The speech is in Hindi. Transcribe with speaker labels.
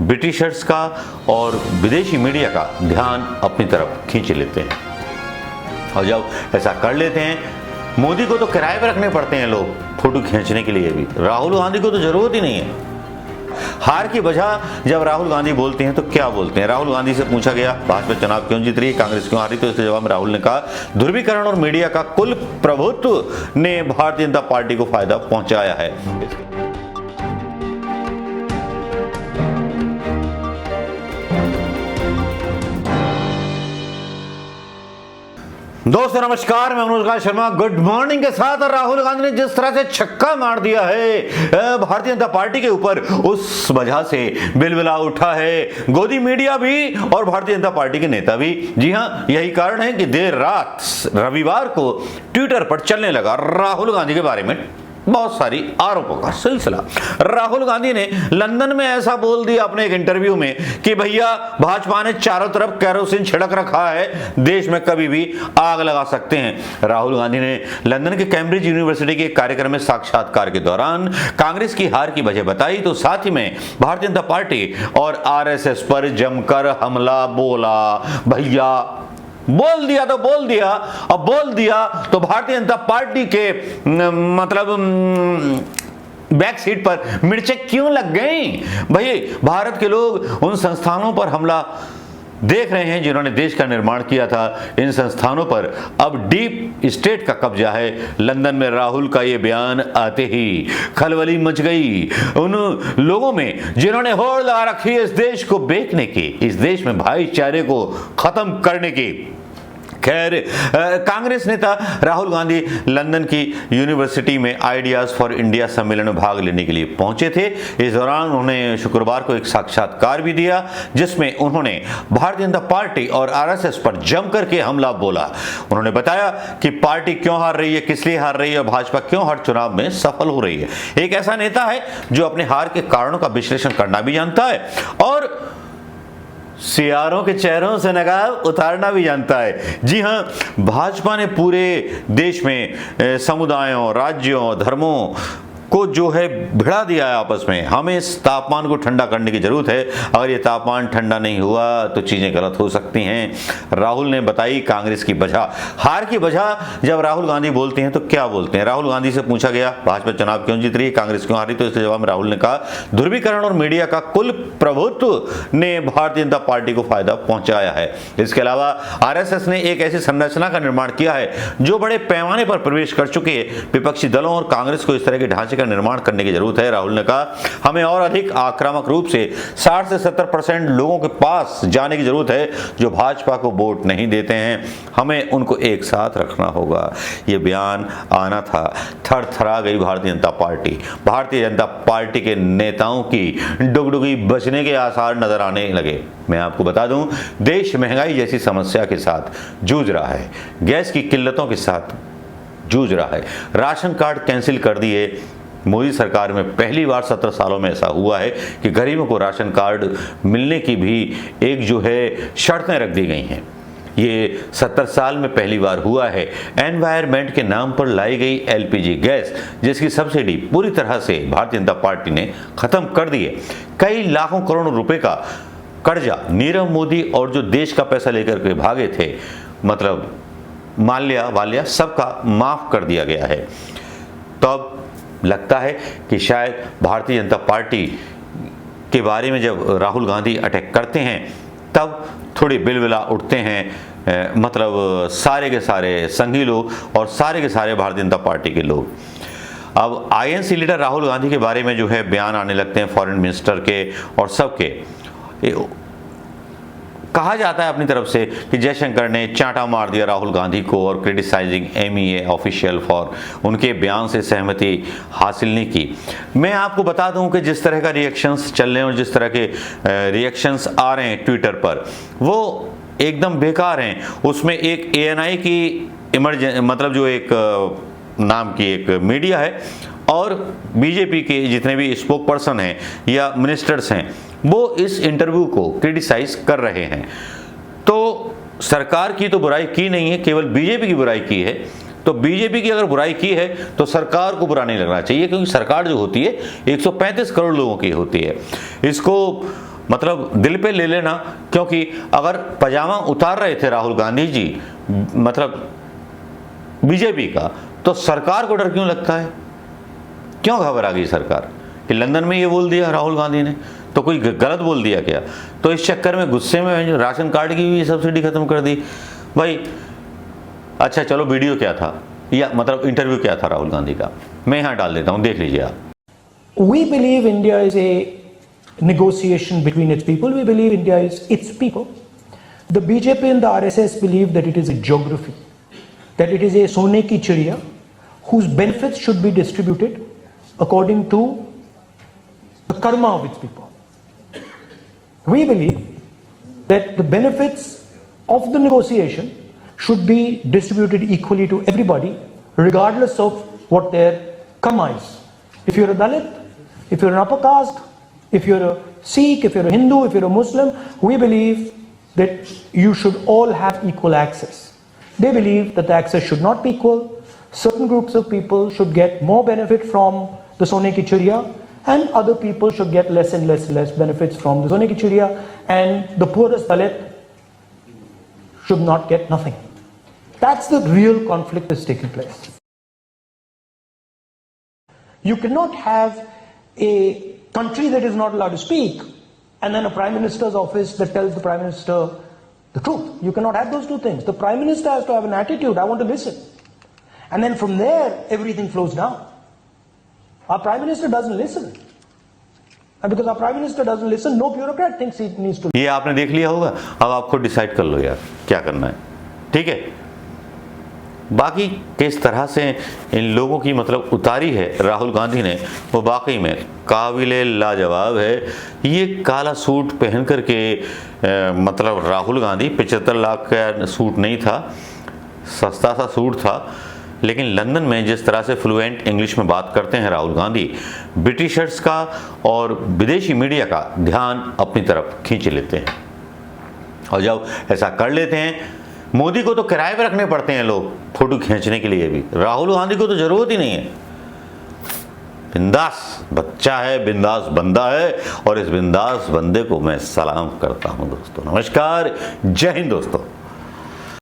Speaker 1: ब्रिटिशर्स का और विदेशी मीडिया का ध्यान अपनी तरफ खींच लेते हैं। और जब ऐसा कर लेते हैं, मोदी को तो किराए पर रखने पड़ते हैं लोग फोटो खींचने के लिए भी, राहुल गांधी को तो जरूरत ही नहीं है। हार की वजह जब राहुल गांधी बोलते हैं तो क्या बोलते हैं? राहुल गांधी से पूछा गया भाजपा चुनाव क्यों जीत रही है, कांग्रेस क्यों हारी, तो इसके जवाब में राहुल ने कहा ध्रुवीकरण और मीडिया का कुल प्रभुत्व ने भारतीय जनता पार्टी को फायदा पहुंचाया है। दोस्तों नमस्कार, मैं मनोज शर्मा गुड मॉर्निंग के साथ। राहुल गांधी ने जिस तरह से छक्का मार दिया है भारतीय जनता पार्टी के ऊपर, उस वजह से बिलबिला उठा है गोदी मीडिया भी और भारतीय जनता पार्टी के नेता भी। जी हां, यही कारण है कि देर रात रविवार को ट्विटर पर चलने लगा राहुल गांधी के बारे में बहुत सारी आरोपों का सिलसिला। राहुल गांधी ने लंदन में ऐसा बोल दिया अपने एक इंटरव्यू में कि भैया भाजपा ने चारों तरफ केरोसिन छिड़क रखा है, देश में कभी भी आग लगा सकते हैं। राहुल गांधी ने लंदन के कैम्ब्रिज यूनिवर्सिटी के एक कार्यक्रम में साक्षात्कार के दौरान कांग्रेस की हार की वजह बताई, तो साथ ही में भारतीय जनता पार्टी और आरएसएस पर जमकर हमला बोला। भैया बोल दिया तो बोल दिया, अब बोल दिया तो भारतीय जनता पार्टी के बैक सीट पर मिर्चें क्यों लग गई? भाई भारत के लोग उन संस्थानों पर हमला देख रहे हैं जिन्होंने देश का निर्माण किया था। इन संस्थानों पर अब डीप स्टेट का कब्जा है। लंदन में राहुल का ये बयान आते ही खलबली मच गई उन लोगों में जिन्होंने होड़ लगा रखी है इस देश को बेचने की, इस देश में भाईचारे को खत्म करने की। खैर, कांग्रेस नेता राहुल गांधी लंदन की यूनिवर्सिटी में आइडियाज फॉर इंडिया सम्मेलन में भाग लेने के लिए पहुंचे थे। इस दौरान उन्होंने शुक्रवार को एक साक्षात्कार भी दिया जिसमें उन्होंने भारतीय जनता पार्टी और आरएसएस पर जमकर के हमला बोला। उन्होंने बताया कि पार्टी क्यों हार रही है, किस लिए हार रही है और भाजपा क्यों हर चुनाव में सफल हो रही है। एक ऐसा नेता है जो अपने हार के कारणों का विश्लेषण करना भी जानता है और सियारों के चेहरों से नकाब उतारना भी जानता है। जी हां, भाजपा ने पूरे देश में समुदायों, राज्यों, धर्मों को जो है भिड़ा दिया है आपस में। हमें इस तापमान को ठंडा करने की जरूरत है। अगर ये तापमान ठंडा नहीं हुआ तो चीजें गलत हो सकती हैं। राहुल ने बताई कांग्रेस की वजह, हार की वजह जब राहुल गांधी बोलते हैं तो क्या बोलते हैं? राहुल गांधी से पूछा गया भाजपा चुनाव क्यों जीत रही है, कांग्रेस क्यों हारी, तो इसके जवाब में राहुल ने कहा ध्रुवीकरण और मीडिया का कुल प्रभुत्व ने भारतीय जनता पार्टी को फायदा पहुंचाया है। इसके अलावा आरएसएस ने एक ऐसी संरचना का निर्माण किया है जो बड़े पैमाने पर प्रवेश कर चुकी है। विपक्षी दलों और कांग्रेस को इस तरह के ढांचे निर्माण करने की जरूरत है। राहुल ने कहा हमें और अधिक आक्रामक रूप से 60 से 70% लोगों के पास जाने की जरूरत है जो भाजपा को वोट नहीं देते हैं। हमें उनको एक साथ रखना होगा। यह बयान आना था, थरथरा गई भारतीय जनता पार्टी। भारतीय जनता पार्टी के नेताओं की डुगडुगी बचने के आसार नजर आने लगे। मैं आपको बता दूं, देश महंगाई जैसी समस्या के साथ जूझ रहा है, गैस की किल्लतों के साथ जूझ रहा है, राशन कार्ड कैंसिल कर दिए। मोदी सरकार में पहली बार 17 सालों में ऐसा हुआ है कि गरीबों को राशन कार्ड मिलने की भी एक जो है शर्तें रख दी गई हैं। ये 70 साल में पहली बार हुआ है। एनवायरमेंट के नाम पर लाई गई एलपीजी गैस जिसकी सब्सिडी पूरी तरह से भारतीय जनता पार्टी ने खत्म कर दी है। कई लाखों करोड़ रुपए का कर्जा नीरव मोदी और जो देश का पैसा लेकर के भागे थे, मतलब माल्या वाल्या, सबका माफ कर दिया गया है। तब लगता है कि शायद भारतीय जनता पार्टी के बारे में जब राहुल गांधी अटैक करते हैं तब थोड़े बिलबिला उठते हैं, मतलब सारे के सारे संघी लोग और सारे के सारे भारतीय जनता पार्टी के लोग। अब आईएनसी लीडर राहुल गांधी के बारे में जो है बयान आने लगते हैं, फॉरेन मिनिस्टर के और सबके। कहा जाता है अपनी तरफ से कि जयशंकर ने चांटा मार दिया राहुल गांधी को और क्रिटिसाइजिंग एमईए ऑफिशियल फॉर उनके बयान से सहमति हासिल नहीं की। मैं आपको बता दूं कि जिस तरह का रिएक्शंस चल रहे हैं और जिस तरह के रिएक्शंस आ रहे हैं ट्विटर पर, वो एकदम बेकार हैं। उसमें एक एएनआई की मतलब जो एक नाम की एक मीडिया है और बीजेपी के जितने भी स्पोक पर्सन हैं या मिनिस्टर्स हैं वो इस इंटरव्यू को क्रिटिसाइज कर रहे हैं। तो सरकार की तो बुराई की नहीं है, केवल बीजेपी की बुराई की है। तो बीजेपी की अगर बुराई की है तो सरकार को बुरा नहीं लगना चाहिए, क्योंकि सरकार जो होती है 135 करोड़ लोगों की होती है। इसको मतलब दिल पे ले लेना, क्योंकि अगर पजामा उतार रहे थे राहुल गांधी जी मतलब बीजेपी का, तो सरकार को डर क्यों लगता है? क्यों घबरा गई सरकार कि लंदन में ये बोल दिया राहुल गांधी ने, तो कोई गलत बोल दिया क्या? तो इस चक्कर में गुस्से में राशन कार्ड की भी सब्सिडी खत्म कर दी भाई। अच्छा चलो, वीडियो क्या था या मतलब इंटरव्यू क्या था राहुल गांधी का, मैं यहाँ डाल देता हूँ, देख लीजिए आप।
Speaker 2: We believe India is a negotiation between its people. We believe India is its people. The BJP and the RSS believe that it is a geography, that it is a sone ki chiriya whose benefits should be distributed according to the karma of its people. We believe that the benefits of the negotiation should be distributed equally to everybody, regardless of what their karma is. If you're a Dalit, if you're an upper caste, if you're a Sikh, if you're a Hindu, if you're a Muslim, we believe that you should all have equal access. They believe that the access should not be equal. Certain groups of people should get more benefit from the Sone ki Chiriya, and other people should get less and less benefits from the Sone ki Chiriya, and the poorest Dalit should not get nothing. That's the real conflict that's taking place. You cannot have a country that is not allowed to speak and then a prime minister's office that tells the prime minister the truth. You cannot have those two things. The prime minister has to have an attitude, I want to listen. And then from there, everything flows down. Our prime minister doesn't listen. And because our prime minister doesn't listen, no bureaucrat thinks he needs to.
Speaker 1: ये आपने देख लिया होगा, अब आप खुद डिसाइड कर लो यार क्या करना है, ठीक है। बाकी किस तरह से इन लोगों की मतलब उतारी है राहुल गांधी ने, वो वाकई में काबिले लाजवाब है। ये काला सूट पहन करके मतलब राहुल गांधी 75 लाख का सूट नहीं था, सस्ता सा सूट था, लेकिन लंदन में जिस तरह से फ्लुएंट इंग्लिश में बात करते हैं राहुल गांधी, ब्रिटिशर्स का और विदेशी मीडिया का ध्यान अपनी तरफ खींच लेते हैं। और जब ऐसा कर लेते हैं, मोदी को तो किराए पे रखने पड़ते हैं लोग फोटो खींचने के लिए भी, राहुल गांधी को तो जरूरत ही नहीं है। बिंदास बच्चा है, बिंदास बंदा है, और इस बिंदास बंदे को मैं सलाम करता हूं दोस्तों। नमस्कार, जय हिंद दोस्तों।